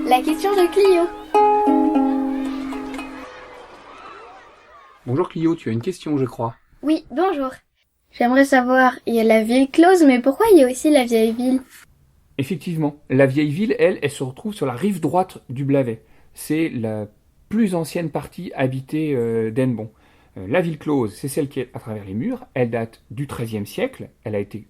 La question de Clio. Bonjour Clio, tu as une question, je crois. Oui, bonjour. J'aimerais savoir, il y a la ville close, mais pourquoi il y a aussi la vieille ville? Effectivement, la vieille ville, elle se retrouve sur la rive droite du Blavet. C'est la plus ancienne partie habitée d'Hennebon. La ville close, c'est celle qui est à travers les murs. Elle date du XIIIe siècle. Elle a été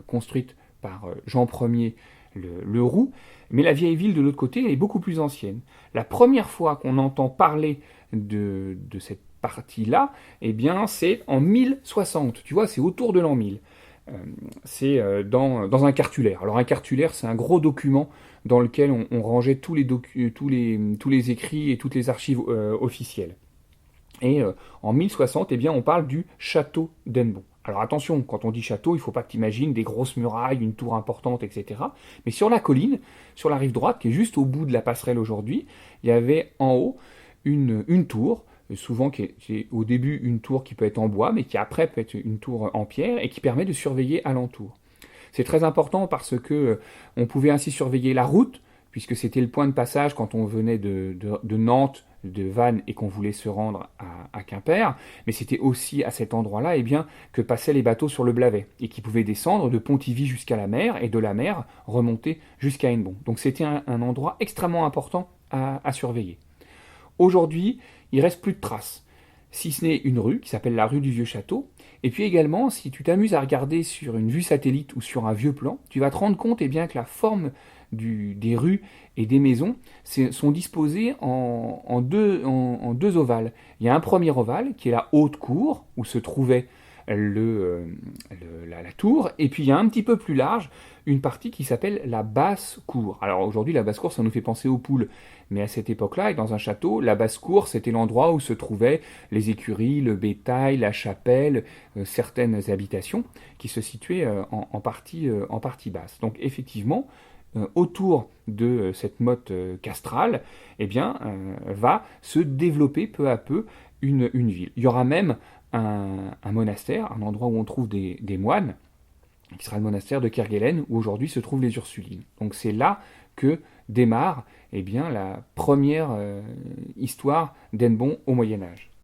construite par Jean Ier le Roux. Mais la vieille ville de l'autre côté, elle est beaucoup plus ancienne. La première fois qu'on entend parler de cette partie-là, eh bien, c'est en 1060. Tu vois, c'est autour de l'an 1000. Euh, c'est dans un cartulaire. Alors un cartulaire, c'est un gros document dans lequel on rangeait tous les écrits et toutes les archives officielles. Et en 1060, eh bien, on parle du château d'Hennebon. Alors attention, quand on dit château, il ne faut pas que tu imagines des grosses murailles, une tour importante, etc. Mais sur la colline, sur la rive droite, qui est juste au bout de la passerelle aujourd'hui, il y avait en haut une tour, souvent qui est au début une tour qui peut être en bois, mais qui après peut être une tour en pierre et qui permet de surveiller alentour. C'est très important parce que on pouvait ainsi surveiller la route, puisque c'était le point de passage quand on venait de Nantes, de Vannes et qu'on voulait se rendre à Quimper, mais c'était aussi à cet endroit-là eh bien, que passaient les bateaux sur le Blavet et qui pouvaient descendre de Pontivy jusqu'à la mer et de la mer remonter jusqu'à Hennebon. Donc c'était un endroit extrêmement important à surveiller. Aujourd'hui, il reste plus de traces, si ce n'est une rue qui s'appelle la rue du Vieux Château. Et puis également, si tu t'amuses à regarder sur une vue satellite ou sur un vieux plan, tu vas te rendre compte eh bien, que la forme des rues et des maisons sont disposées en deux ovales. Il y a un premier ovale qui est la haute cour, où se trouvait la tour, et puis il y a un petit peu plus large une partie qui s'appelle la basse cour. Alors aujourd'hui, la basse cour, ça nous fait penser aux poules, mais à cette époque-là, et dans un château, la basse cour, c'était l'endroit où se trouvaient les écuries, le bétail, la chapelle, certaines habitations qui se situaient en partie basse. Donc effectivement, autour de cette motte castrale, eh bien, va se développer peu à peu une ville. Il y aura même un monastère, un endroit où on trouve des moines, qui sera le monastère de Kerguelen, où aujourd'hui se trouvent les Ursulines. Donc c'est là que démarre eh bien, la première histoire d'Hennebon au Moyen Âge.